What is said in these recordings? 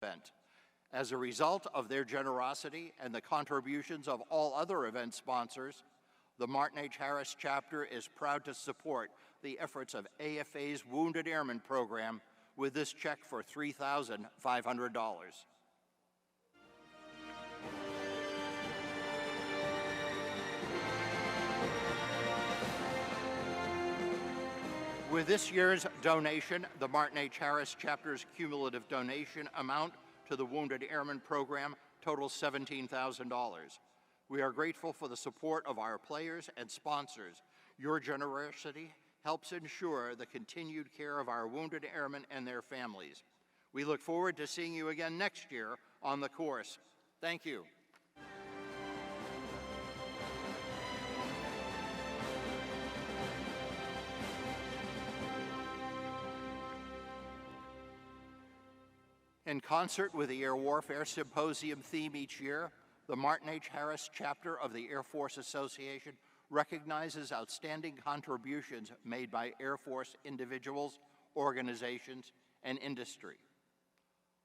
event. As a result of their generosity and the contributions of all other event sponsors, the Martin H. Harris chapter is proud to support the efforts of AFA's Wounded Airmen program with this check for $3,500. With this year's donation, the Martin H. Harris chapter's cumulative donation amount to the Wounded Airmen program totals $17,000. We are grateful for the support of our players and sponsors. Your generosity helps ensure the continued care of our wounded airmen and their families. We look forward to seeing you again next year on the course. Thank you. In concert with the Air Warfare Symposium theme each year, the Martin H. Harris chapter of the Air Force Association recognizes outstanding contributions made by Air Force individuals, organizations, and industry.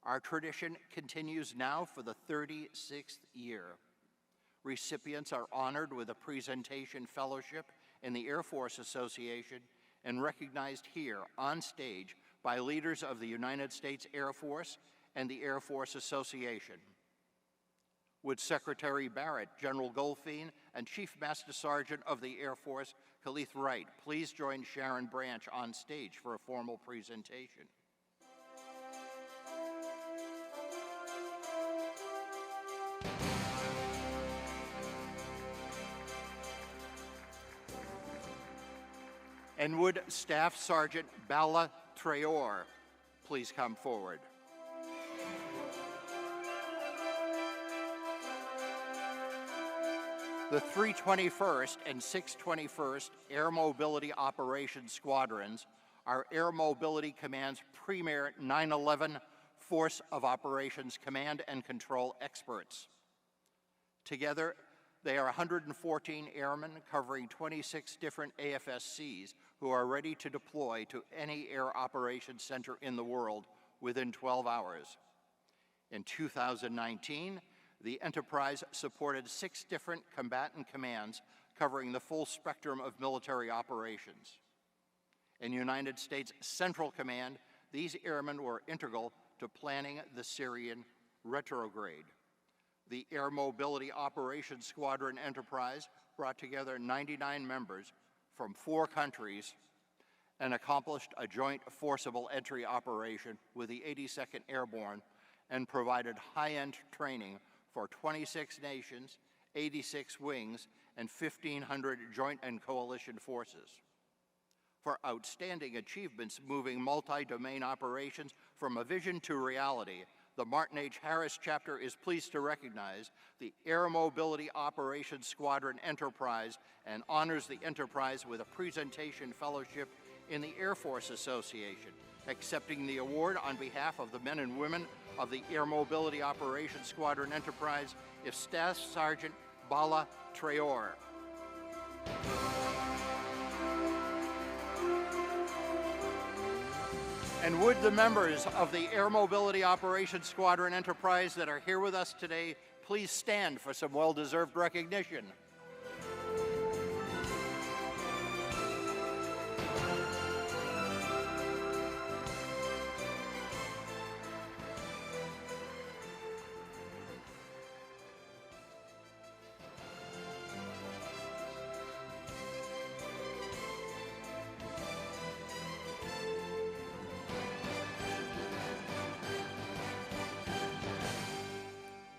Our tradition continues now for the 36th year. Recipients are honored with a presentation fellowship in the Air Force Association and recognized here on stage by leaders of the United States Air Force and the Air Force Association. Would Secretary Barrett, General Goldfein, and Chief Master Sergeant of the Air Force, Khalith Wright, please join Sharon Branch on stage for a formal presentation. And would Staff Sergeant Bala Traor please come forward. The 321st and 621st Air Mobility Operations Squadrons are Air Mobility Command's premier 9/11 Force of Operations Command and Control experts. Together, they are 114 airmen covering 26 different AFSCs who are ready to deploy to any air operations center in the world within 12 hours. In 2019, the enterprise supported 6 different combatant commands covering the full spectrum of military operations. In United States Central Command, these airmen were integral to planning the Syrian retrograde. The Air Mobility Operations Squadron enterprise brought together 99 members from 4 countries and accomplished a joint forcible entry operation with the 82nd Airborne and provided high-end training for 26 nations, 86 wings, and 1,500 joint and coalition forces. For outstanding achievements moving multi-domain operations from a vision to reality, the Martin H. Harris chapter is pleased to recognize the Air Mobility Operations Squadron Enterprise and honors the enterprise with a presentation fellowship in the Air Force Association, accepting the award on behalf of the men and women of the Air Mobility Operations Squadron Enterprise is Staff Sergeant Bala Traor. And would the members of the Air Mobility Operations Squadron Enterprise that are here with us today please stand for some well-deserved recognition.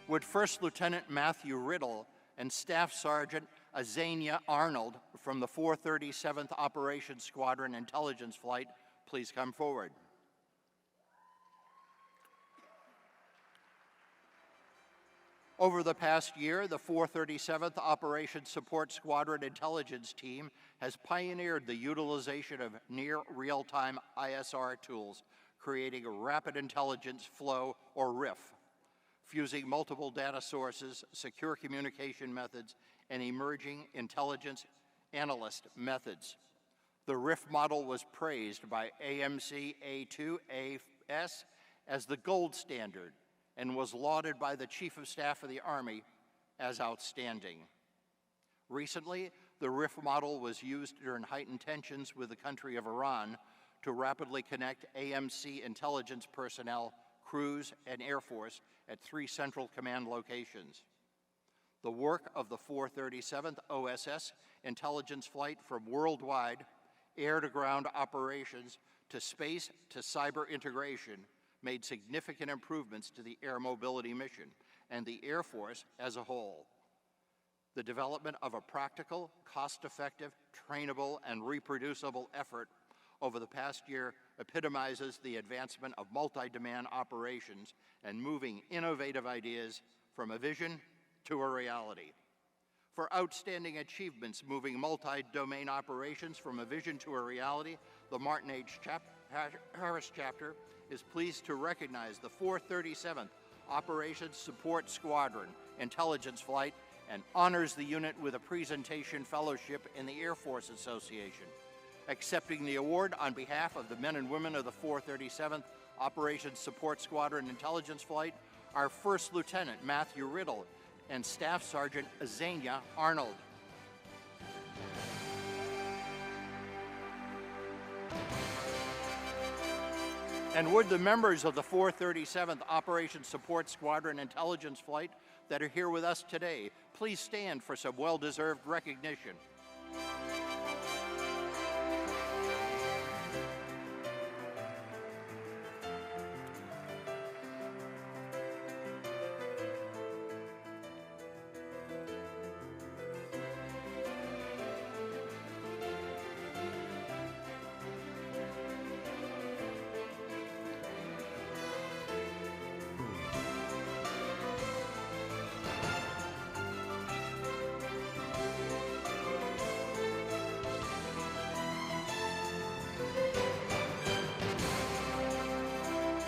Would First Lieutenant Matthew Riddle and Staff Sergeant Azania Arnold from the 437th Operations Squadron Intelligence Flight please come forward. Over the past year, the 437th Operations Support Squadron Intelligence Team has pioneered the utilization of near real-time ISR tools, creating a rapid intelligence flow, or RIF, fusing multiple data sources, secure communication methods, and emerging intelligence analyst methods. The RIF model was praised by AMC A2AS as the gold standard and was lauded by the Chief of Staff of the Army as outstanding. Recently, the RIF model was used during heightened tensions with the country of Iran to rapidly connect AMC intelligence personnel, crews, and Air Force at 3 Central Command locations. The work of the 437th OSS intelligence flight from worldwide air-to-ground operations to space to cyber integration made significant improvements to the air mobility mission and the Air Force as a whole. The development of a practical, cost-effective, trainable, and reproducible effort over the past year epitomizes the advancement of multi-domain operations and moving innovative ideas from a vision to a reality. For outstanding achievements moving multi-domain operations from a vision to a reality, the Martin H. Harris chapter is pleased to recognize the 437th Operations Support Squadron Intelligence Flight and honors the unit with a presentation fellowship in the Air Force Association. Accepting the award on behalf of the men and women of the 437th Operations Support Squadron Intelligence Flight are First Lieutenant Matthew Riddle and Staff Sergeant Azania Arnold. And would the members of the 437th Operations Support Squadron Intelligence Flight that are here with us today please stand for some well-deserved recognition.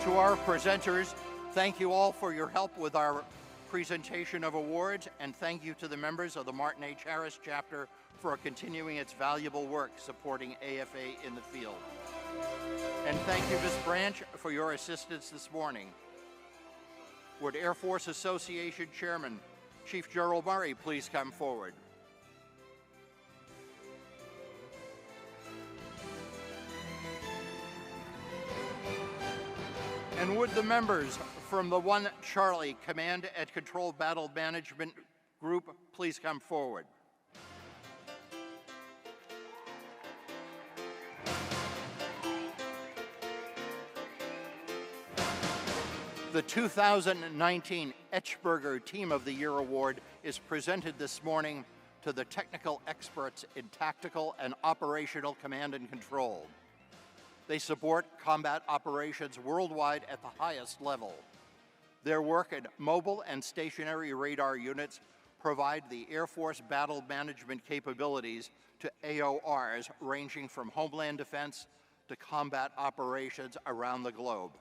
To our presenters, thank you all for your help with our presentation of awards, and thank you to the members of the Martin H. Harris chapter for continuing its valuable work supporting AFA in the field. And thank you, Ms. Branch, for your assistance this morning. Would Air Force Association Chairman Chief Gerald Murray please come forward? And would the members from the 1 Charlie Command and Control Battle Management Group please come forward? The 2019 Etchberger Team of the Year Award is presented this morning to the technical experts in tactical and operational command and control. They support combat operations worldwide at the highest level. Their work in mobile and stationary radar units provide the Air Force battle management capabilities to AORs ranging from homeland defense to combat operations around the globe.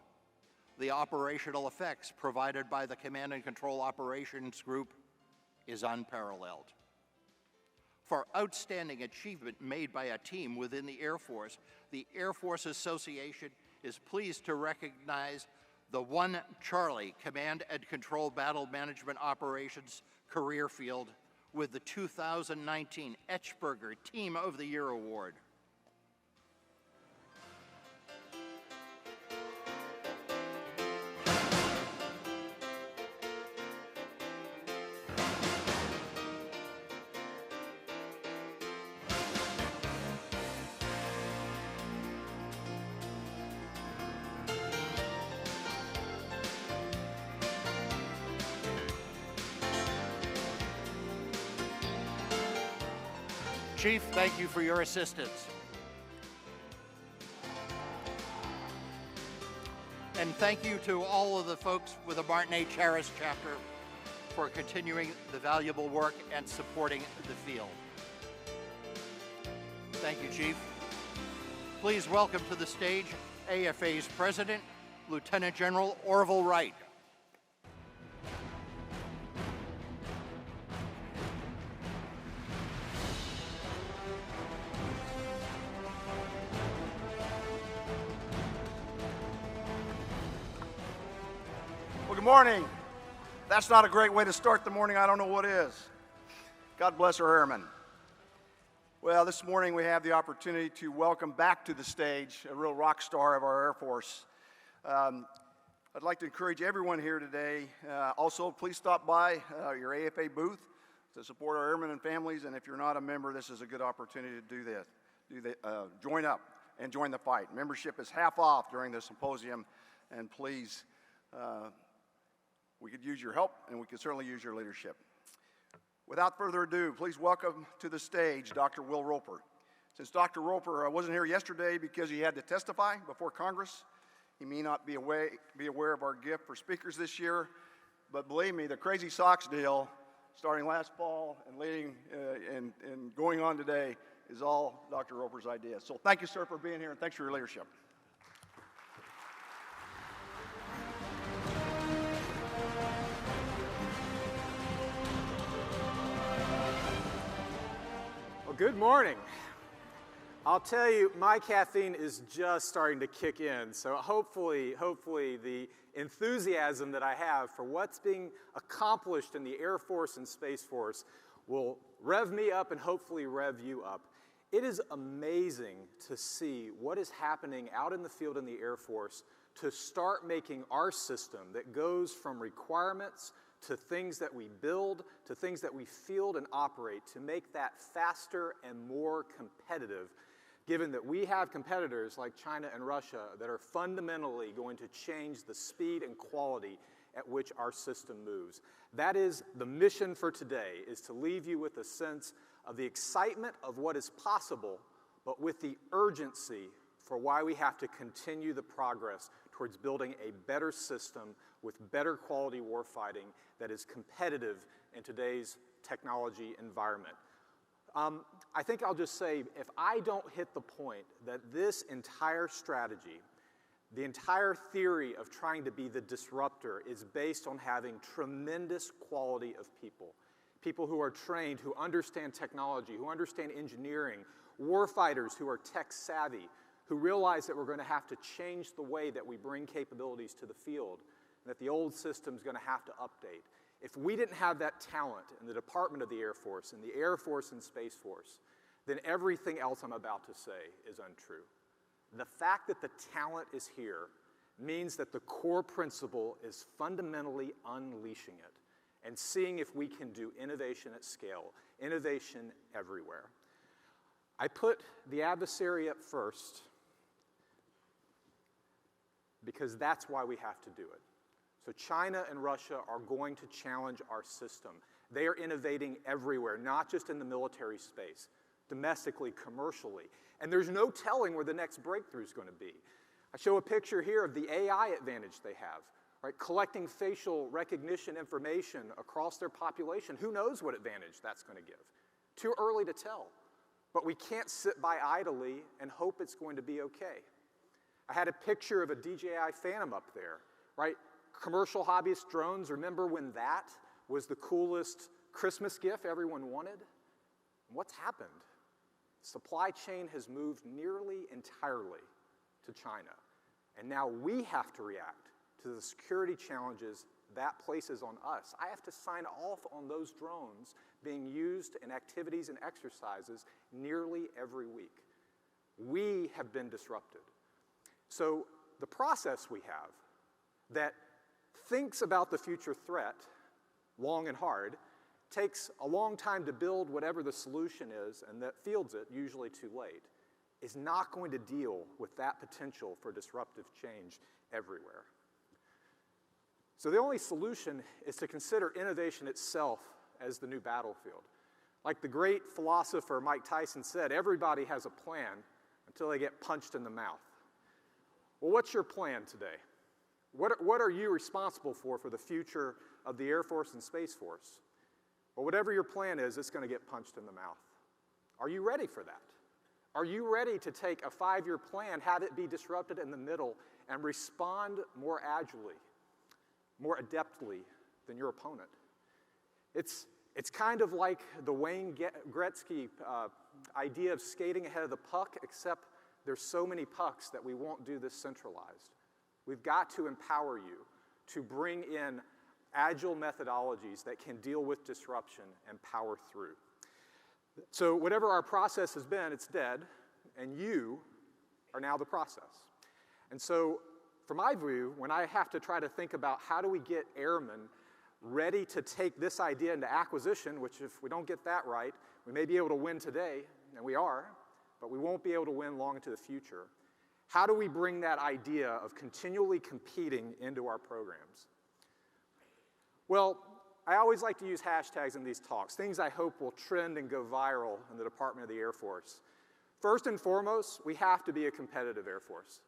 The operational effects provided by the Command and Control Operations Group is unparalleled. For outstanding achievement made by a team within the Air Force Association is pleased to recognize the 1 Charlie Command and Control Battle Management Operations Career Field with the 2019 Etchberger Team of the Year Award. Chief, thank you for your assistance. And thank you to all of the folks with the Martin H. Harris chapter for continuing the valuable work and supporting the field. Thank you, Chief. Please welcome to the stage AFA's President, Lieutenant General Orville Wright. morning. That's not a great way to start the morning. I don't know what is. God bless our airmen. Well, this morning we have the opportunity to welcome back to the stage a real rock star of our Air Force. I'd like to encourage everyone here today. Also, please stop by your AFA booth to support our airmen and families. And if you're not a member, this is a good opportunity to do this. Join up and join the fight. Membership is half off during the symposium, and please, we could use your help, and we could certainly use your leadership. Without further ado, please welcome to the stage Dr. Will Roper. Since Dr. Roper wasn't here yesterday because he had to testify before Congress, he may not be aware of our gift for speakers this year, but believe me, the Crazy Socks deal, starting last fall and leading and going on today, is all Dr. Roper's idea. So thank you, sir, for being here, and thanks for your leadership. Good morning. I'll tell you, my caffeine is just starting to kick in, so hopefully the enthusiasm that I have for what's being accomplished in the Air Force and Space Force will rev me up and hopefully rev you up. It is amazing to see what is happening out in the field in the Air Force to start making our system that goes from requirements to things that we build, to things that we field and operate, to make that faster and more competitive, given that we have competitors like China and Russia that are fundamentally going to change the speed and quality at which our system moves. That is the mission for today, is to leave you with a sense of the excitement of what is possible, but with the urgency for why we have to continue the progress towards building a better system with better quality warfighting that is competitive in today's technology environment. I think I'll just say, if I don't hit the point that this entire strategy, the entire theory of trying to be the disruptor, is based on having tremendous quality of people. People who are trained, who understand technology, who understand engineering, warfighters who are tech savvy, who realize that we're going to have to change the way that we bring capabilities to the field, and that the old system's going to have to update. If we didn't have that talent in the Department of the Air Force, in the Air Force and Space Force, then everything else I'm about to say is untrue. The fact that the talent is here means that the core principle is fundamentally unleashing it and seeing if we can do innovation at scale, innovation everywhere. I put the adversary up first because that's why we have to do it. So China and Russia are going to challenge our system. They are innovating everywhere, not just in the military space, domestically, commercially. And there's no telling where the next breakthrough is going to be. I show a picture here of the AI advantage they have, right? Collecting facial recognition information across their population. Who knows what advantage that's going to give? Too early to tell. But we can't sit by idly and hope it's going to be okay. I had a picture of a DJI Phantom up there, right? Commercial hobbyist drones, remember when that was the coolest Christmas gift everyone wanted? What's happened? Supply chain has moved nearly entirely to China. And now we have to react to the security challenges that places on us. I have to sign off on those drones being used in activities and exercises nearly every week. We have been disrupted. So the process we have that thinks about the future threat long and hard, takes a long time to build whatever the solution is, and that fields it usually too late, is not going to deal with that potential for disruptive change everywhere. So the only solution is to consider innovation itself as the new battlefield. Like the great philosopher Mike Tyson said, everybody has a plan until they get punched in the mouth. Well, what's your plan today? What are you responsible for the future of the Air Force and Space Force? Well, whatever your plan is, it's going to get punched in the mouth. Are you ready for that? Are you ready to take a 5-year plan, have it be disrupted in the middle, and respond more agilely, more adeptly than your opponent? It's kind of like the Wayne Gretzky idea of skating ahead of the puck, except there's so many pucks that we won't do this centralized. We've got to empower you to bring in agile methodologies that can deal with disruption and power through. So whatever our process has been, it's dead, and you are now the process. And so from my view, when I have to try to think about how do we get airmen ready to take this idea into acquisition, which if we don't get that right, we may be able to win today, and we are, but we won't be able to win long into the future. How do we bring that idea of continually competing into our programs? Well, I always like to use hashtags in these talks, things I hope will trend and go viral in the Department of the Air Force. First and foremost, we have to be a competitive Air Force.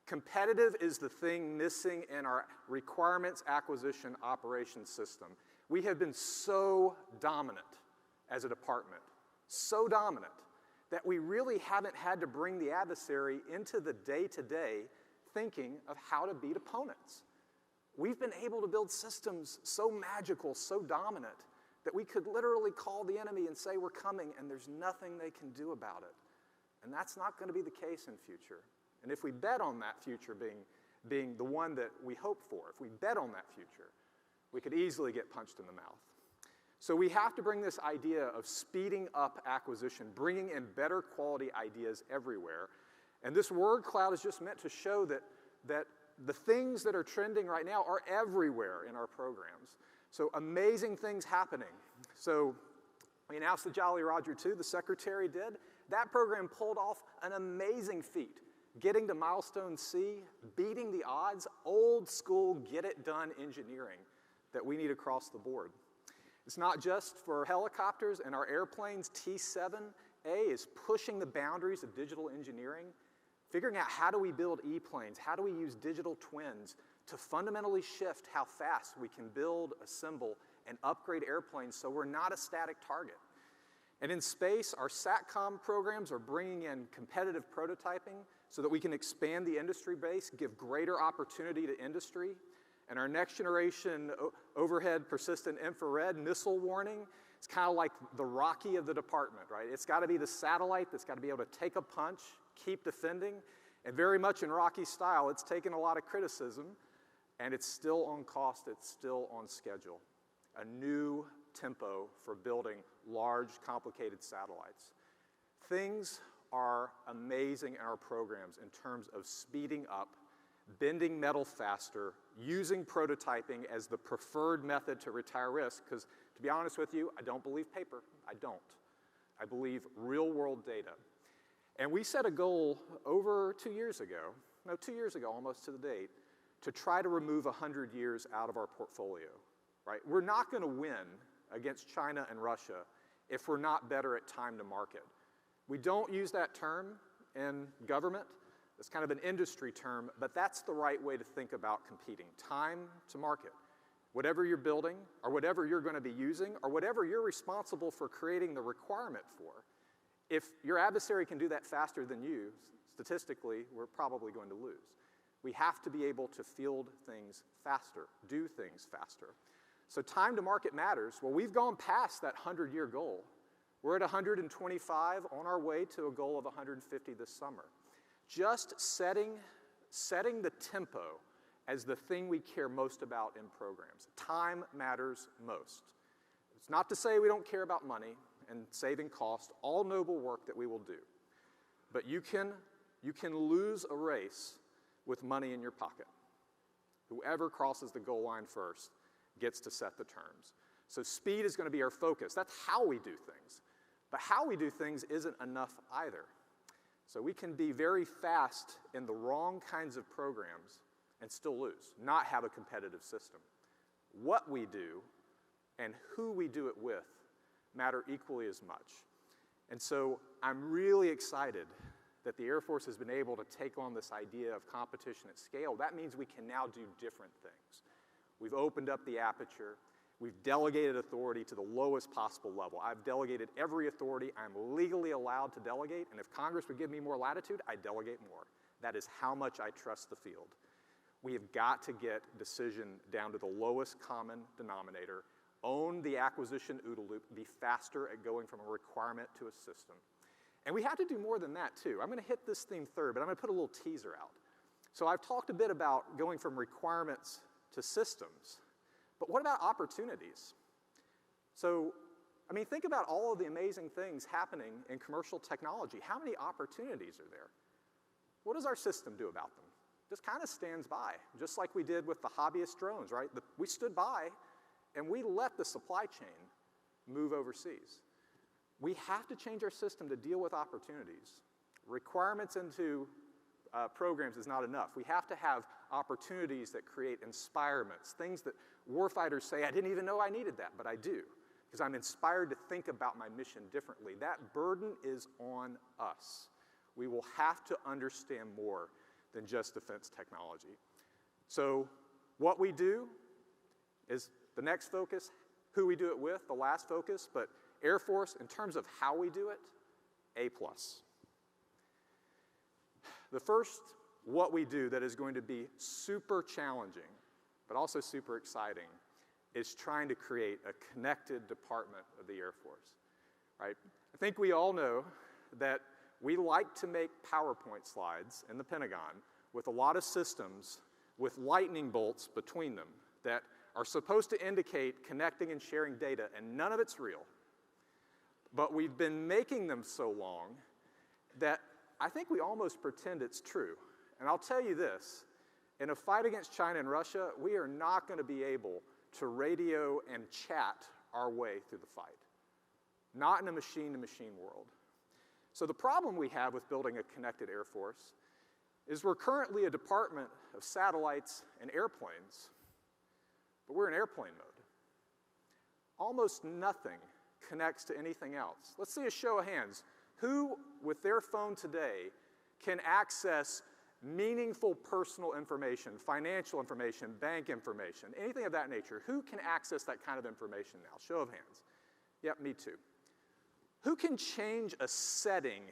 Competitive is the thing missing in our requirements acquisition operations system. We have been so dominant as a department, so dominant, that we really haven't had to bring the adversary into the day-to-day thinking of how to beat opponents. We've been able to build systems so magical, so dominant, that we could literally call the enemy and say we're coming, and there's nothing they can do about it. And that's not going to be the case in future. And if we bet on that future being the one that we hope for, if we bet on that future, we could easily get punched in the mouth. So we have to bring this idea of speeding up acquisition, bringing in better quality ideas everywhere. And this word cloud is just meant to show that the things that are trending right now are everywhere in our programs. So amazing things happening. So we announced the Jolly Roger 2, the secretary did. That program pulled off an amazing feat, getting to milestone C, beating the odds, old school get-it-done engineering that we need across the board. It's not just for helicopters and our airplanes. T-7A is pushing the boundaries of digital engineering, figuring out how do we build E-planes, how do we use digital twins to fundamentally shift how fast we can build, assemble, and upgrade airplanes so we're not a static target. And in space, our SATCOM programs are bringing in competitive prototyping so that we can expand the industry base, give greater opportunity to industry. And our next generation overhead persistent infrared missile warning is kind of like the Rocky of the department, right? It's got to be the satellite that's got to be able to take a punch, keep defending, and very much in Rocky style, it's taken a lot of criticism, and it's still on cost, it's still on schedule. A new tempo for building large, complicated satellites. Things are amazing in our programs in terms of speeding up, bending metal faster, using prototyping as the preferred method to retire risk, because to be honest with you, I don't believe paper. I don't. I believe real-world data. And we set a goal over 2 years ago, no, 2 years ago, almost to the date, to try to remove 100 years out of our portfolio, right? We're not going to win against China and Russia if we're not better at time to market. We don't use that term in government. It's kind of an industry term, but that's the right way to think about competing. Time to market. Whatever you're building, or whatever you're going to be using, or whatever you're responsible for creating the requirement for, if your adversary can do that faster than you, statistically, we're probably going to lose. We have to be able to field things faster, do things faster. So time to market matters. Well, we've gone past that 100-year goal. We're at 125 on our way to a goal of 150 this summer. Just setting the tempo as the thing we care most about in programs. Time matters most. It's not to say we don't care about money and saving cost, all noble work that we will do. But you can lose a race with money in your pocket. Whoever crosses the goal line first gets to set the terms. So speed is going to be our focus. That's how we do things. But how we do things isn't enough either. So we can be very fast in the wrong kinds of programs and still lose, not have a competitive system. What we do and who we do it with matter equally as much. And so I'm really excited that the Air Force has been able to take on this idea of competition at scale. That means we can now do different things. We've opened up the aperture. We've delegated authority to the lowest possible level. I've delegated every authority I'm legally allowed to delegate, and if Congress would give me more latitude, I'd delegate more. That is how much I trust the field. We have got to get decision down to the lowest common denominator, own the acquisition OODA loop, be faster at going from a requirement to a system. And we have to do more than that, too. I'm going to hit this theme third, but I'm going to put a little teaser out. So I've talked a bit about going from requirements to systems. But what about opportunities? So, I mean, think about all of the amazing things happening in commercial technology. How many opportunities are there? What does our system do about them? Just kind of stands by, just like we did with the hobbyist drones, right? We stood by and we let the supply chain move overseas. We have to change our system to deal with opportunities. Requirements into programs is not enough. We have to have opportunities that create inspirements, things that warfighters say, I didn't even know I needed that, but I do, because I'm inspired to think about my mission differently. That burden is on us. We will have to understand more than just defense technology. So what we do is the next focus, who we do it with, the last focus, but Air Force, in terms of how we do it, A+. The first, what we do that is going to be super challenging, but also super exciting, is trying to create a connected department of the Air Force, right? I think we all know that we like to make PowerPoint slides in the Pentagon with a lot of systems with lightning bolts between them that are supposed to indicate connecting and sharing data, and none of it's real. But we've been making them so long that I think we almost pretend it's true. And I'll tell you this, in a fight against China and Russia, we are not going to be able to radio and chat our way through the fight. Not in a machine-to-machine world. So the problem we have with building a connected Air Force is we're currently a department of satellites and airplanes, but we're in airplane mode. Almost nothing connects to anything else. Let's see a show of hands. Who, with their phone today, can access meaningful personal information, financial information, bank information, anything of that nature? Who can access that kind of information now? Show of hands. Yep, me too. Who can change a setting,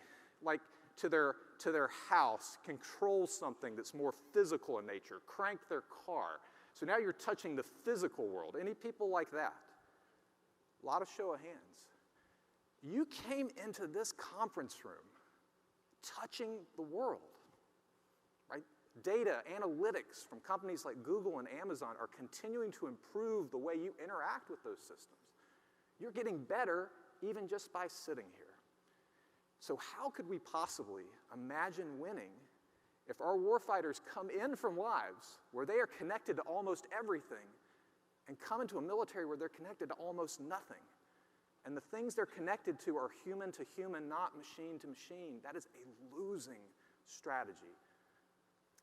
like to their house, control something that's more physical in nature, crank their car? So now you're touching the physical world. Any people like that? A lot of show of hands. You came into this conference room touching the world, right? Data, analytics from companies like Google and Amazon are continuing to improve the way you interact with those systems. You're getting better even just by sitting here. So how could we possibly imagine winning if our warfighters come in from lives where they are connected to almost everything and come into a military where they're connected to almost nothing? And the things they're connected to are human to human, not machine to machine. That is a losing strategy.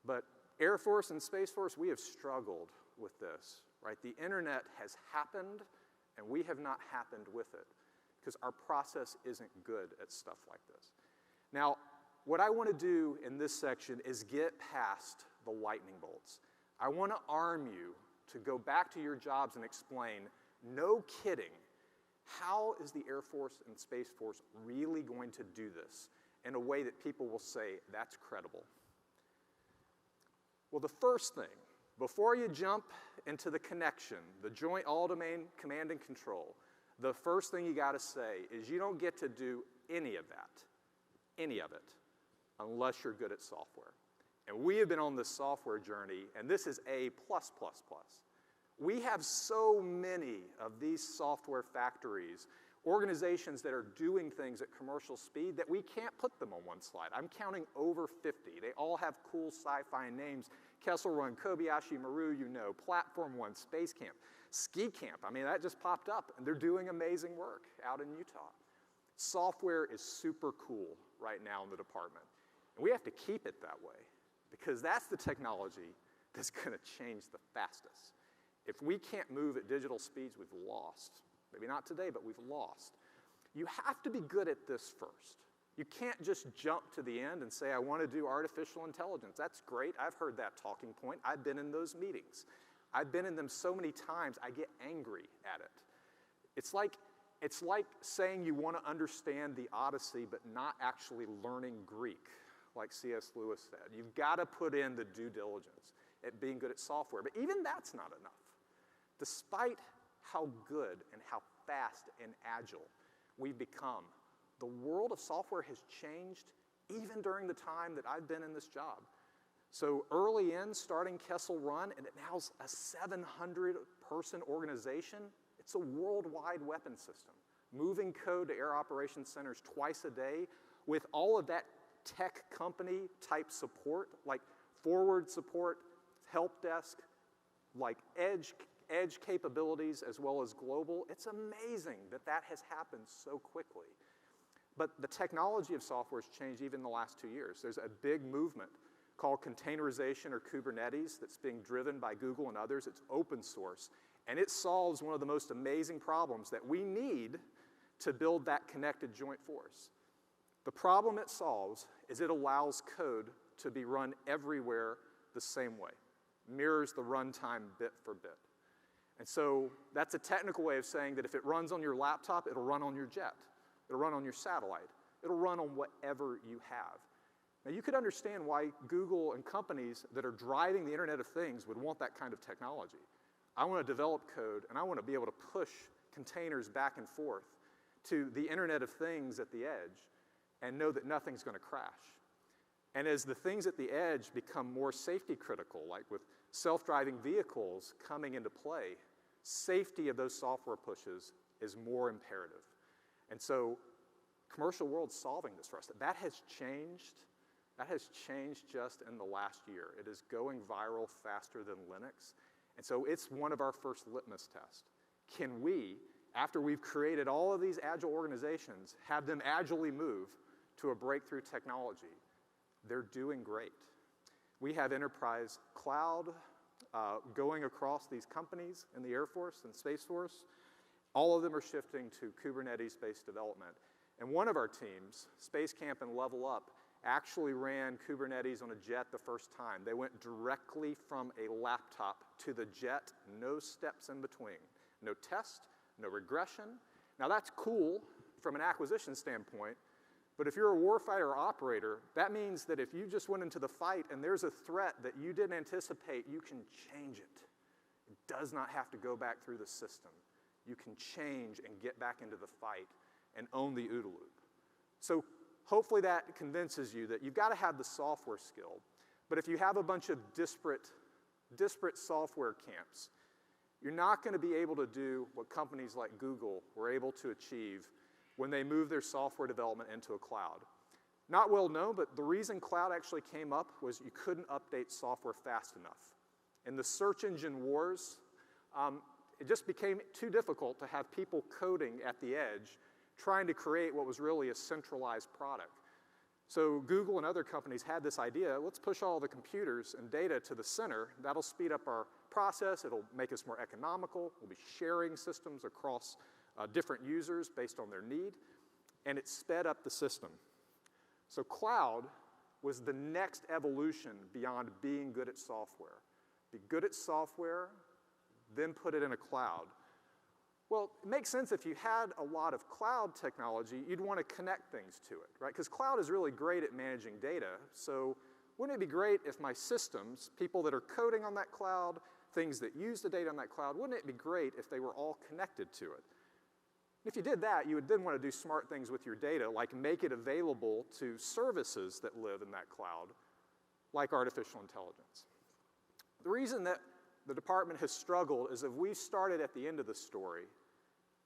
But Air Force and Space Force, we have struggled with this, right? The internet has happened, and we have not happened with it because our process isn't good at stuff like this. Now, what I want to do in this section is get past the lightning bolts. I want to arm you to go back to your jobs and explain, no kidding, how is the Air Force and Space Force really going to do this in a way that people will say, that's credible? Well, the first thing, before you jump into the connection, the joint all-domain command and control, the first thing you got to say is you don't get to do any of it, unless you're good at software. And we have been on this software journey, and this is A+++. We have so many of these software factories, organizations that are doing things at commercial speed that we can't put them on one slide. I'm counting over 50. They all have cool sci-fi names. Kessel Run, Kobayashi Maru, you know, Platform One, Space Camp, Ski Camp. I mean, that just popped up, and they're doing amazing work out in Utah. Software is super cool right now in the department, and we have to keep it that way because that's the technology that's going to change the fastest. If we can't move at digital speeds, we've lost. Maybe not today, but we've lost. You have to be good at this first. You can't just jump to the end and say, I want to do artificial intelligence. That's great. I've heard that talking point. I've been in those meetings. I've been in them so many times, I get angry at it. It's like saying you want to understand the Odyssey, but not actually learning Greek, like C.S. Lewis said. You've got to put in the due diligence at being good at software. But even that's not enough. Despite how good and how fast and agile we've become, the world of software has changed even during the time that I've been in this job. So early in, starting Kessel Run, and it now's a 700-person organization. It's a worldwide weapon system, moving code to air operations centers twice a day with all of that tech company type support, like forward support, help desk, like edge capabilities as well as global. It's amazing that that has happened so quickly. But the technology of software has changed even in the last 2 years. There's a big movement called containerization or Kubernetes that's being driven by Google and others. It's open source, and it solves one of the most amazing problems that we need to build that connected joint force. The problem it solves is it allows code to be run everywhere the same way, mirrors the runtime bit for bit. And so that's a technical way of saying that if it runs on your laptop, it'll run on your jet. It'll run on your satellite. It'll run on whatever you have. Now, you could understand why Google and companies that are driving the Internet of Things would want that kind of technology. I want to develop code, and I want to be able to push containers back and forth to the Internet of Things at the edge and know that nothing's going to crash. And as the things at the edge become more safety critical, like with self-driving vehicles coming into play, safety of those software pushes is more imperative. And so commercial world's solving this for us. That has changed. That has changed just in the last year. It is going viral faster than Linux. And so it's one of our first litmus tests. Can we, after we've created all of these agile organizations, have them agilely move to a breakthrough technology? They're doing great. We have enterprise cloud going across these companies in the Air Force and Space Force. All of them are shifting to Kubernetes-based development. And one of our teams, Space Camp and Level Up, actually ran Kubernetes on a jet the first time. They went directly from a laptop to the jet, no steps in between. No test, no regression. Now that's cool from an acquisition standpoint, but if you're a warfighter or operator, that means that if you just went into the fight and there's a threat that you didn't anticipate, you can change it. It does not have to go back through the system. You can change and get back into the fight and own the OODA loop. So hopefully that convinces you that you've got to have the software skill. But if you have a bunch of disparate software camps, you're not going to be able to do what companies like Google were able to achieve when they moved their software development into a cloud. Not well known, but the reason cloud actually came up was you couldn't update software fast enough. In the search engine wars, it just became too difficult to have people coding at the edge trying to create what was really a centralized product. So Google and other companies had this idea, let's push all the computers and data to the center. That'll speed up our process. It'll make us more economical. We'll be sharing systems across different users based on their need. And it sped up the system. So cloud was the next evolution beyond being good at software. Be good at software, then put it in a cloud. Well, it makes sense if you had a lot of cloud technology, you'd want to connect things to it, right? Because cloud is really great at managing data. So wouldn't it be great if my systems, people that are coding on that cloud, things that use the data on that cloud, wouldn't it be great if they were all connected to it? If you did that, you would then want to do smart things with your data, like make it available to services that live in that cloud, like artificial intelligence. The reason that the department has struggled is that we started at the end of the story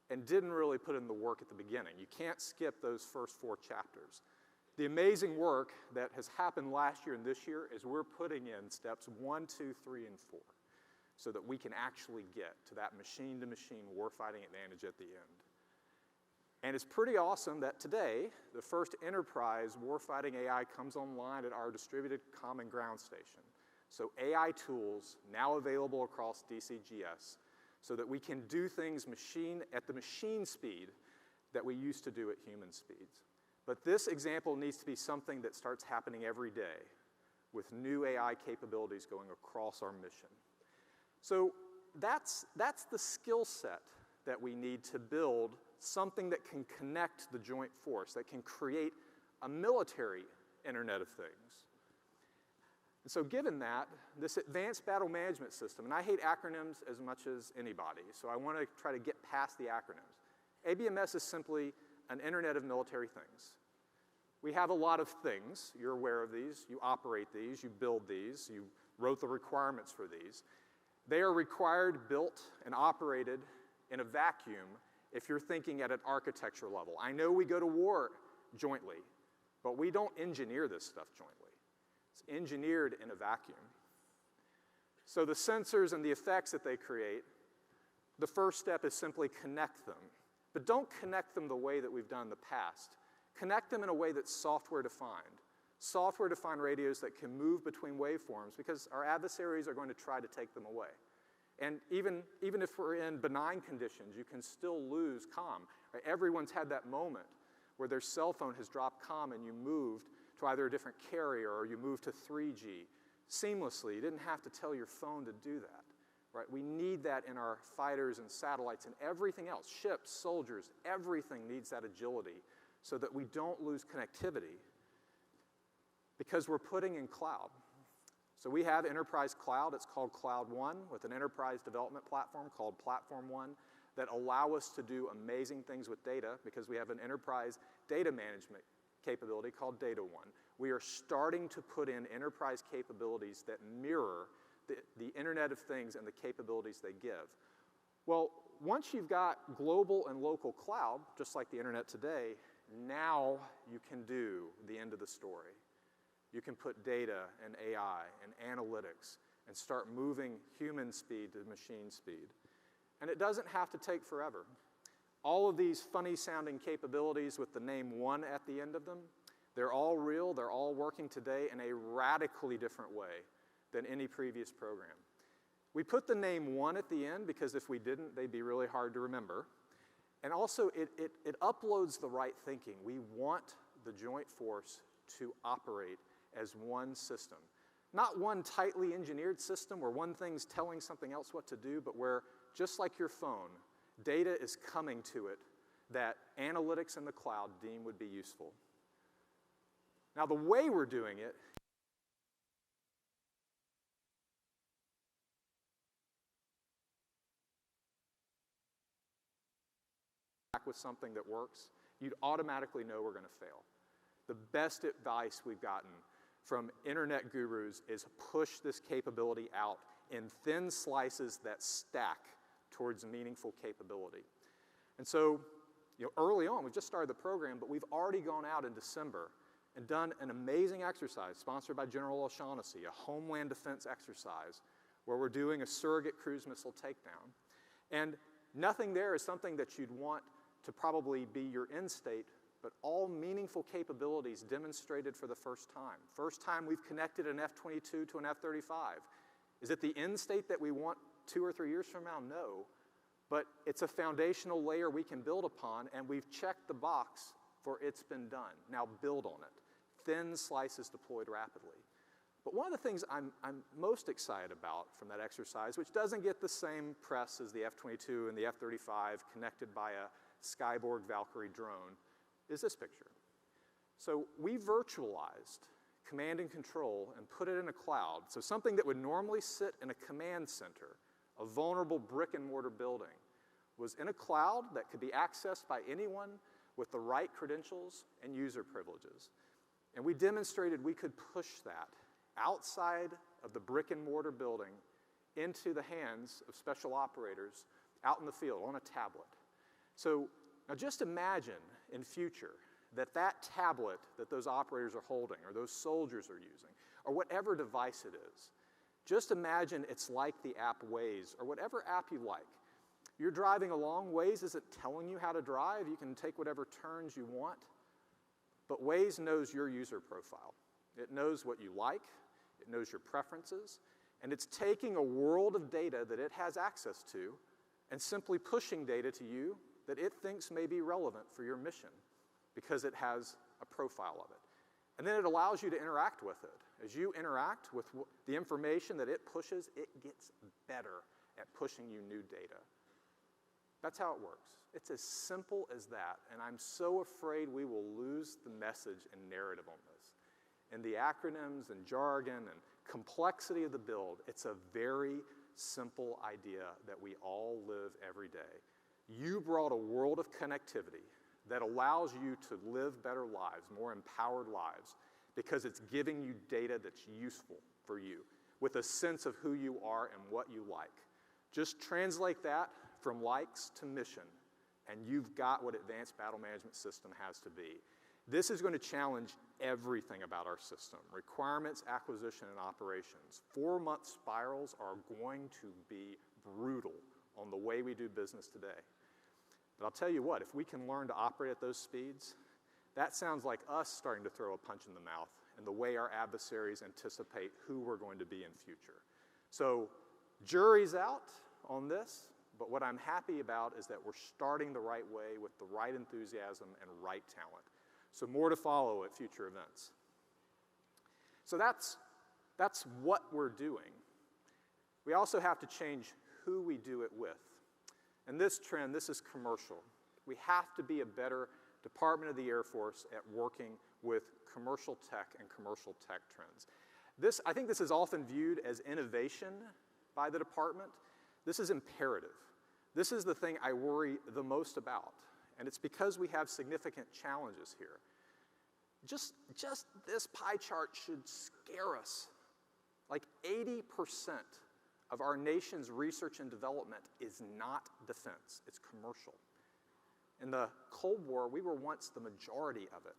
and didn't really put in the work at the beginning. You can't skip those first 4 chapters. The amazing work that has happened last year and this year is we're putting in steps 1, 2, 3, and 4 so that we can actually get to that machine-to-machine warfighting advantage at the end. And it's pretty awesome that today, the first enterprise warfighting AI comes online at our distributed common ground station. So AI tools now available across DCGS so that we can do things at the machine speed that we used to do at human speeds. But this example needs to be something that starts happening every day with new AI capabilities going across our mission. So that's the skill set that we need to build something that can connect the joint force, that can create a military Internet of Things. And so given that, this advanced battle management system, and I hate acronyms as much as anybody, so I want to try to get past the acronyms. ABMS is simply an Internet of Military Things. We have a lot of things. You're aware of these. You operate these. You build these. You wrote the requirements for these. They are required, built, and operated in a vacuum if you're thinking at an architecture level. I know we go to war jointly, but we don't engineer this stuff jointly. It's engineered in a vacuum. So the sensors and the effects that they create, the first step is simply connect them. But don't connect them the way that we've done in the past. Connect them in a way that's software-defined. Software-defined radios that can move between waveforms, because our adversaries are going to try to take them away. And even if we're in benign conditions, you can still lose comm. Right? Everyone's had that moment where their cell phone has dropped comm and you moved to either a different carrier or you moved to 3G seamlessly. You didn't have to tell your phone to do that. Right? We need that in our fighters and satellites and everything else. Ships, soldiers, everything needs that agility so that we don't lose connectivity, because we're putting in cloud. So we have enterprise cloud. It's called Cloud One, with an enterprise development platform called Platform One that allow us to do amazing things with data, because we have an enterprise data management capability called Data One. We are starting to put in enterprise capabilities that mirror the Internet of Things and the capabilities they give. Well, once you've got global and local cloud, just like the Internet today, now you can do the end of the story. You can put data and AI and analytics and start moving human speed to machine speed. And it doesn't have to take forever. All of these funny-sounding capabilities with the name One at the end of them, they're all real, they're all working today in a radically different way than any previous program. We put the name One at the end because if we didn't, they'd be really hard to remember. And also, it uploads the right thinking. We want the Joint Force to operate as one system. Not one tightly engineered system where one thing's telling something else what to do, but where, just like your phone, data is coming to it that analytics in the cloud deem would be useful. Now, the way we're doing it with something that works, you'd automatically know we're going to fail. The best advice we've gotten from internet gurus is push this capability out in thin slices that stack towards meaningful capability. And so, early on, we've just started the program, but we've already gone out in December and done an amazing exercise sponsored by General O'Shaughnessy, a homeland defense exercise where we're doing a surrogate cruise missile takedown. And nothing there is something that you'd want to probably be your end state, but all meaningful capabilities demonstrated for the first time. First time we've connected an F-22 to an F-35. Is it the end state that we want 2 or 3 years from now? No. But it's a foundational layer we can build upon, and we've checked the box for it's been done. Now build on it. Thin slices deployed rapidly. But one of the things I'm most excited about from that exercise, which doesn't get the same press as the F-22 and the F-35 connected by a Skyborg Valkyrie drone, is this picture. So we virtualized command and control and put it in a cloud. So something that would normally sit in a command center, a vulnerable brick and mortar building, was in a cloud that could be accessed by anyone with the right credentials and user privileges. And we demonstrated we could push that outside of the brick and mortar building into the hands of special operators out in the field on a tablet. So now just imagine in future that tablet that those operators are holding or those soldiers are using or whatever device it is, just imagine it's like the app Waze or whatever app you like. You're driving along, Waze isn't telling you how to drive. You can take whatever turns you want. But Waze knows your user profile. It knows what you like. It knows your preferences. And it's taking a world of data that it has access to and simply pushing data to you that it thinks may be relevant for your mission because it has a profile of it. And then it allows you to interact with it. As you interact with the information that it pushes, it gets better at pushing you new data. That's how it works. It's as simple as that, and I'm so afraid we will lose the message and narrative on this. And the acronyms and jargon and complexity of the build, it's a very simple idea that we all live every day. You brought a world of connectivity that allows you to live better lives, more empowered lives, because it's giving you data that's useful for you with a sense of who you are and what you like. Just translate that from likes to mission, and you've got what Advanced Battle Management System has to be. This is going to challenge everything about our system: requirements, acquisition, and operations. 4-month spirals are going to be brutal on the way we do business today. But I'll tell you what, if we can learn to operate at those speeds, that sounds like us starting to throw a punch in the mouth and the way our adversaries anticipate who we're going to be in future. So, jury's out on this, but what I'm happy about is that we're starting the right way with the right enthusiasm and right talent. So more to follow at future events. So that's what we're doing. We also have to change who we do it with. And this trend, this is commercial. We have to be a better Department of the Air Force at working with commercial tech and commercial tech trends. I think this is often viewed as innovation by the department. This is imperative. This is the thing I worry the most about, and it's because we have significant challenges here. Just this pie chart should scare us. Like 80% of our nation's research and development is not defense, it's commercial. In the Cold War, we were once the majority of it.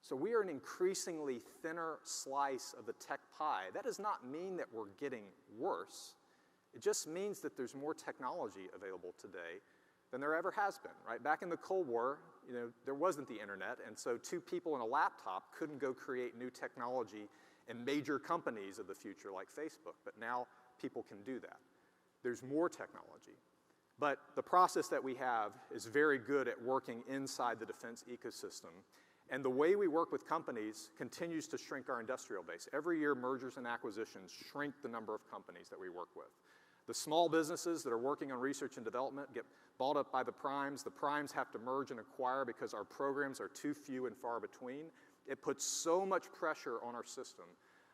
So we are an increasingly thinner slice of the tech pie. That does not mean that we're getting worse. It just means that there's more technology available today than there ever has been, right? Back in the Cold War, there wasn't the internet, and so 2 people in a laptop couldn't go create new technology in major companies of the future like Facebook, but now people can do that. There's more technology. But the process that we have is very good at working inside the defense ecosystem, and the way we work with companies continues to shrink our industrial base. Every year, mergers and acquisitions shrink the number of companies that we work with. The small businesses that are working on research and development get bought up by the primes. The primes have to merge and acquire because our programs are too few and far between. It puts so much pressure on our system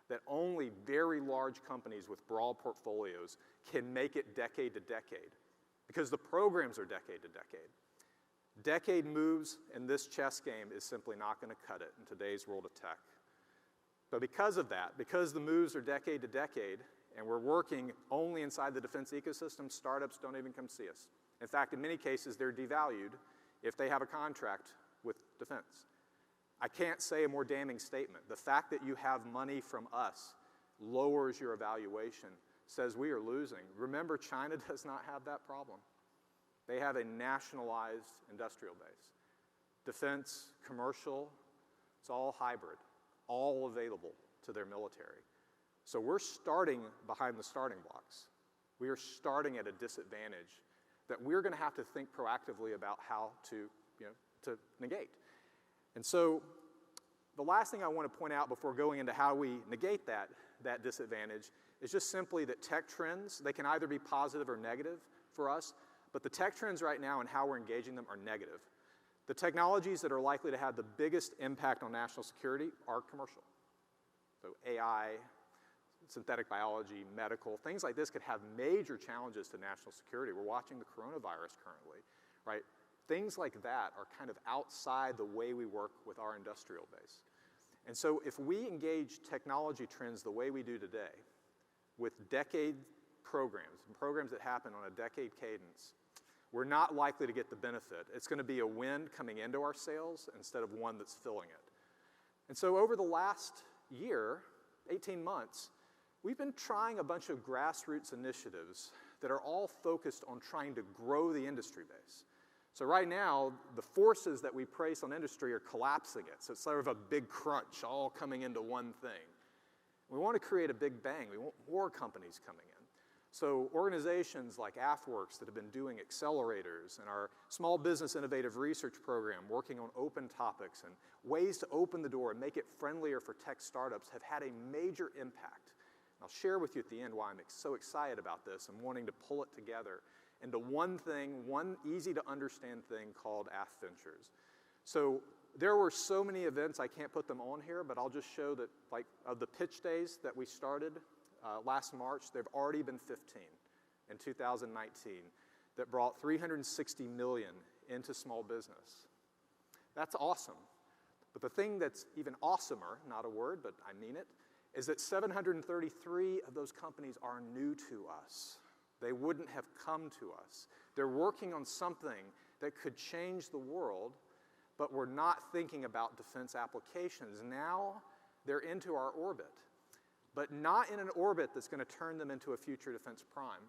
that only very large companies with broad portfolios can make it decade to decade, because the programs are decade to decade. Decade moves in this chess game is simply not going to cut it in today's world of tech. But because of that, because the moves are decade to decade, and we're working only inside the defense ecosystem, startups don't even come see us. In fact, in many cases, they're devalued if they have a contract with defense. I can't say a more damning statement. The fact that you have money from us lowers your evaluation, says we are losing. Remember, China does not have that problem. They have a nationalized industrial base. Defense, commercial, it's all hybrid, all available to their military. So we're starting behind the starting blocks. We are starting at a disadvantage that we're going to have to think proactively about how to negate. And so the last thing I want to point out before going into how we negate that disadvantage is just simply that tech trends, they can either be positive or negative for us, but the tech trends right now and how we're engaging them are negative. The technologies that are likely to have the biggest impact on national security are commercial. So AI, synthetic biology, medical, things like this could have major challenges to national security. We're watching the coronavirus currently, right? Things like that are kind of outside the way we work with our industrial base. And so if we engage technology trends the way we do today, with decade programs that happen on a decade cadence, we're not likely to get the benefit. It's going to be a wind coming into our sails instead of one that's filling it. And so over the last year, 18 months, we've been trying a bunch of grassroots initiatives that are all focused on trying to grow the industry base. So right now, the forces that we place on industry are collapsing it. So it's sort of a big crunch all coming into one thing. We want to create a big bang. We want more companies coming in. So organizations like AFWorks that have been doing accelerators and our Small Business Innovative Research Program working on open topics and ways to open the door and make it friendlier for tech startups have had a major impact. I'll share with you at the end why I'm so excited about this and wanting to pull it together into one thing, one easy to understand thing called AF Ventures. So there were so many events, I can't put them on here, but I'll just show that, like, of the pitch days that we started last March, there have already been 15 in 2019 that brought $360 million into small business. That's awesome. But the thing that's even awesomer, not a word, but I mean it, is that 733 of those companies are new to us. They wouldn't have come to us. They're working on something that could change the world, but we're not thinking about defense applications. Now they're into our orbit, but not in an orbit that's going to turn them into a future defense prime,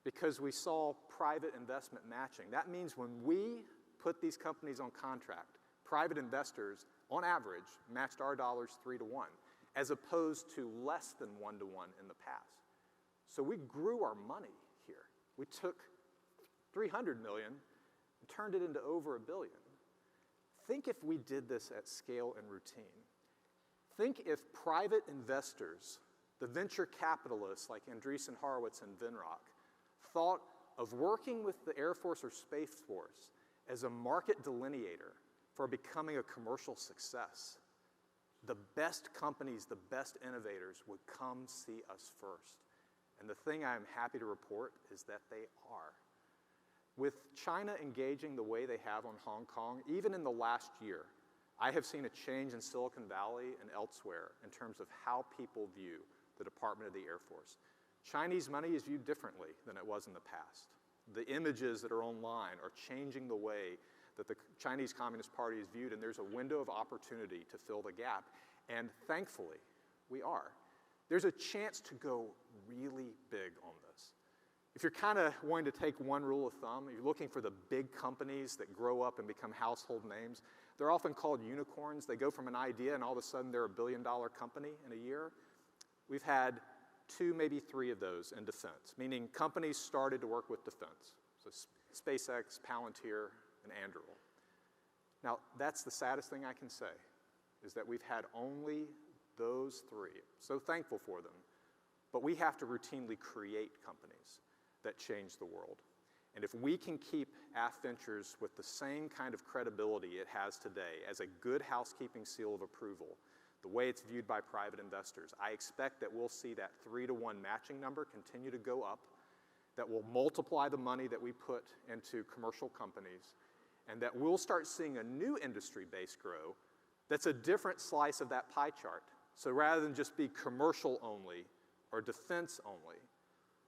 because we saw private investment matching. That means when we put these companies on contract, private investors, on average, matched our dollars 3 to 1, as opposed to less than 1 to 1 in the past. So we grew our money here. We took $300 million and turned it into over $1 billion. Think if we did this at scale and routine. Think if private investors, the venture capitalists like Andreessen Horowitz and Vinrock, thought of working with the Air Force or Space Force as a market delineator for becoming a commercial success. The best companies, the best innovators would come see us first. And the thing I'm happy to report is that they are. With China engaging the way they have on Hong Kong, even in the last year, I have seen a change in Silicon Valley and elsewhere in terms of how people view the Department of the Air Force. Chinese money is viewed differently than it was in the past. The images that are online are changing the way that the Chinese Communist Party is viewed, and there's a window of opportunity to fill the gap. And thankfully, we are. There's a chance to go really big on this. If you're kind of wanting to take one rule of thumb, you're looking for the big companies that grow up and become household names. They're often called unicorns. They go from an idea and all of a sudden they're $1 billion company in a year. We've had 2, maybe 3 of those in defense, meaning companies started to work with defense. So SpaceX, Palantir, and Anduril. Now, that's the saddest thing I can say, is that we've had only those 3. So thankful for them. But we have to routinely create companies that change the world. And if we can keep AF Ventures with the same kind of credibility it has today as a good housekeeping seal of approval, the way it's viewed by private investors, I expect that we'll see that 3 to 1 matching number continue to go up, that will multiply the money that we put into commercial companies, and that we'll start seeing a new industry base grow that's a different slice of that pie chart. So rather than just be commercial only or defense only,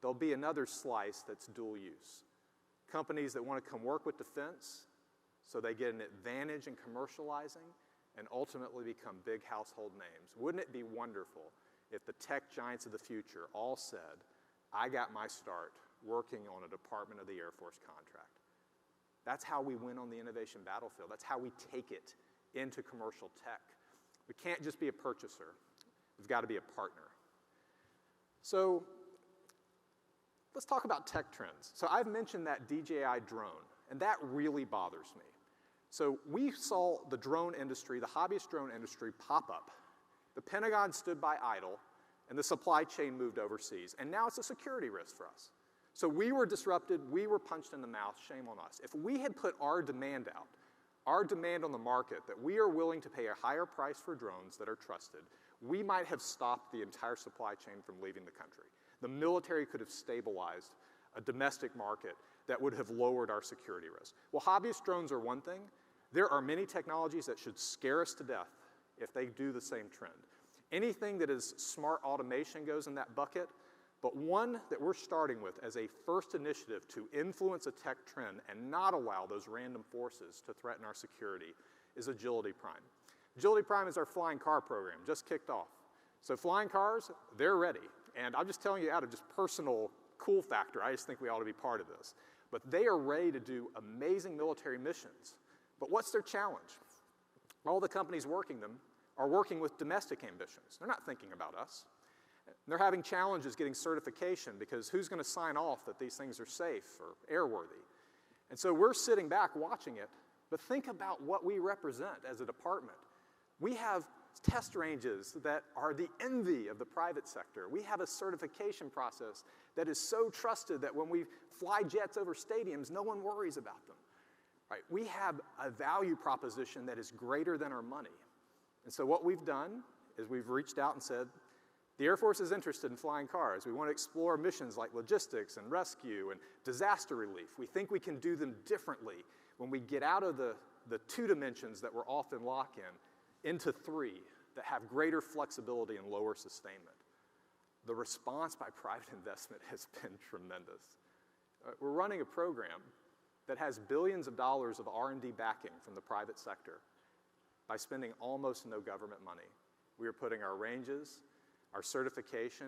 there'll be another slice that's dual use. Companies that want to come work with defense so they get an advantage in commercializing and ultimately become big household names. Wouldn't it be wonderful if the tech giants of the future all said, I got my start working on a Department of the Air Force contract? That's how we win on the innovation battlefield. That's how we take it into commercial tech. We can't just be a purchaser. We've got to be a partner. So let's talk about tech trends. So I've mentioned that DJI drone, and that really bothers me. So we saw the drone industry, the hobbyist drone industry, pop up. The Pentagon stood by idle, and the supply chain moved overseas. And now it's a security risk for us. So we were disrupted, we were punched in the mouth, shame on us. If we had put our demand out, our demand on the market that we are willing to pay a higher price for drones that are trusted, we might have stopped the entire supply chain from leaving the country. The military could have stabilized a domestic market that would have lowered our security risk. Well, hobbyist drones are one thing. There are many technologies that should scare us to death if they do the same trend. Anything that is smart automation goes in that bucket, but one that we're starting with as a first initiative to influence a tech trend and not allow those random forces to threaten our security is Agility Prime. Agility Prime is our flying car program, just kicked off. So flying cars, they're ready. And I'm just telling you out of just personal cool factor, I just think we ought to be part of this. But they are ready to do amazing military missions. But what's their challenge? All the companies working them are working with domestic ambitions. They're not thinking about us. They're having challenges getting certification because who's going to sign off that these things are safe or airworthy? And so we're sitting back watching it, but think about what we represent as a department. We have test ranges that are the envy of the private sector. We have a certification process that is so trusted that when we fly jets over stadiums, no one worries about them. Right? We have a value proposition that is greater than our money. And so what we've done is we've reached out and said, The Air Force is interested in flying cars. We want to explore missions like logistics and rescue and disaster relief. We think we can do them differently when we get out of the two dimensions that we're often locked in into three that have greater flexibility and lower sustainment. The response by private investment has been tremendous. We're running a program that has billions of dollars of R&D backing from the private sector by spending almost no government money. We are putting our ranges, our certification,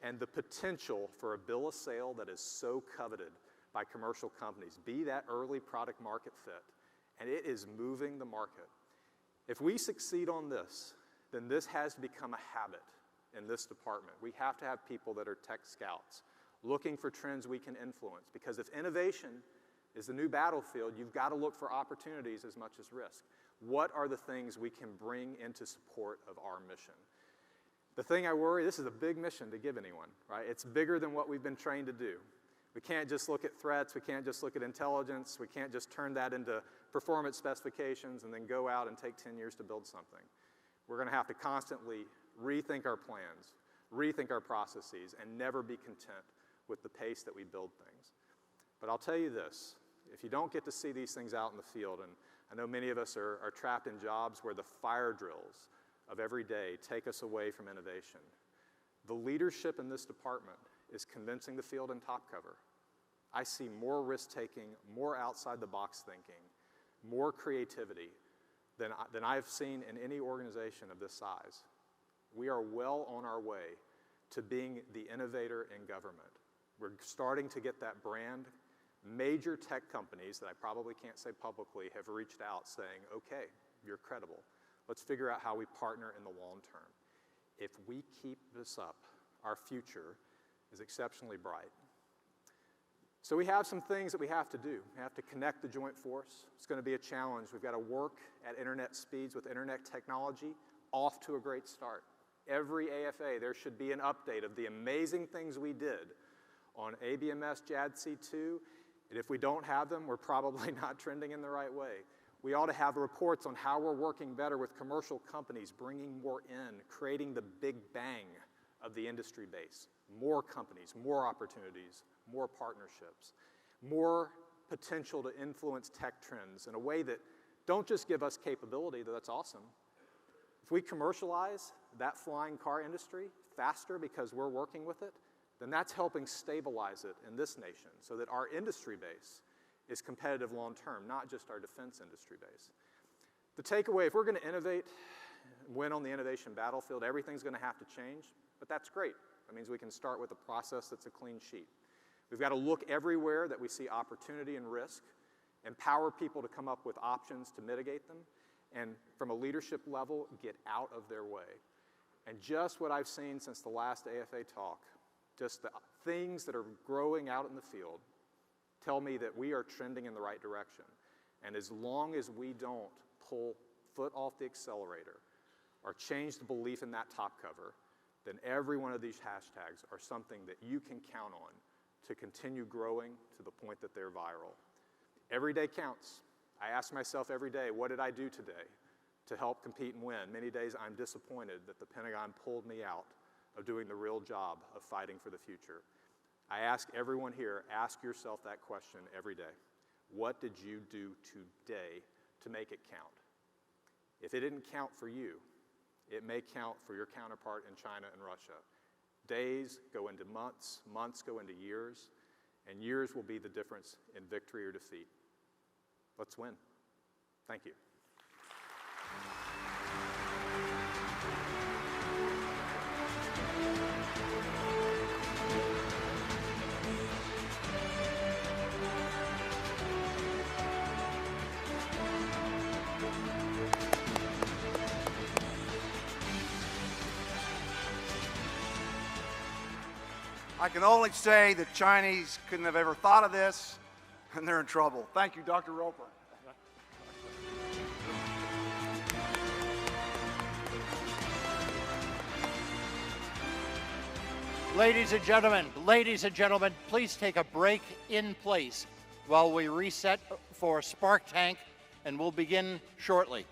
and the potential for a bill of sale that is so coveted by commercial companies, be that early product market fit, and it is moving the market. If we succeed on this, then this has to become a habit in this department. We have to have people that are tech scouts, looking for trends we can influence, because if innovation is the new battlefield, you've got to look for opportunities as much as risk. What are the things we can bring into support of our mission? The thing I worry, this is a big mission to give anyone, right? It's bigger than what we've been trained to do. We can't just look at threats, we can't just look at intelligence, we can't just turn that into performance specifications and then go out and take 10 years to build something. We're going to have to constantly rethink our plans, rethink our processes, and never be content with the pace that we build things. But I'll tell you this, if you don't get to see these things out in the field, and I know many of us are trapped in jobs where the fire drills of every day take us away from innovation. The leadership in this department is convincing the field in top cover. I see more risk-taking, more outside-the-box thinking, more creativity than I've seen in any organization of this size. We are well on our way to being the innovator in government. We're starting to get that brand. Major tech companies that I probably can't say publicly have reached out saying, okay, you're credible. Let's figure out how we partner in the long term. If we keep this up, our future is exceptionally bright. So we have some things that we have to do. We have to connect the joint force. It's going to be a challenge. We've got to work at internet speeds with internet technology, off to a great start. Every AFA, there should be an update of the amazing things we did on ABMS JADC2, and if we don't have them, we're probably not trending in the right way. We ought to have reports on how we're working better with commercial companies, bringing more in, creating the big bang of the industry base. More companies, more opportunities, more partnerships, more potential to influence tech trends in a way that don't just give us capability, though that's awesome. If we commercialize that flying car industry faster because we're working with it, then that's helping stabilize it in this nation so that our industry base is competitive long term, not just our defense industry base. The takeaway, if we're going to innovate, win on the innovation battlefield, everything's going to have to change, but that's great. That means we can start with a process that's a clean sheet. We've got to look everywhere that we see opportunity and risk, empower people to come up with options to mitigate them, and from a leadership level, get out of their way. And just what I've seen since the last AFA talk, just the things that are growing out in the field tell me that we are trending in the right direction. And as long as we don't pull foot off the accelerator or change the belief in that top cover, then every one of these hashtags are something that you can count on to continue growing to the point that they're viral. Every day counts. I ask myself every day, what did I do today to help compete and win? Many days I'm disappointed that the Pentagon pulled me out of doing the real job of fighting for the future. I ask everyone here, ask yourself that question every day. What did you do today to make it count? If it didn't count for you, it may count for your counterpart in China and Russia. Days go into months, months go into years, and years will be the difference in victory or defeat. Let's win. Thank you. I can only say the Chinese couldn't have ever thought of this, and they're in trouble. Thank you, Dr. Roper. Ladies and gentlemen, please take a break in place while we reset for Spark Tank, and we'll begin shortly.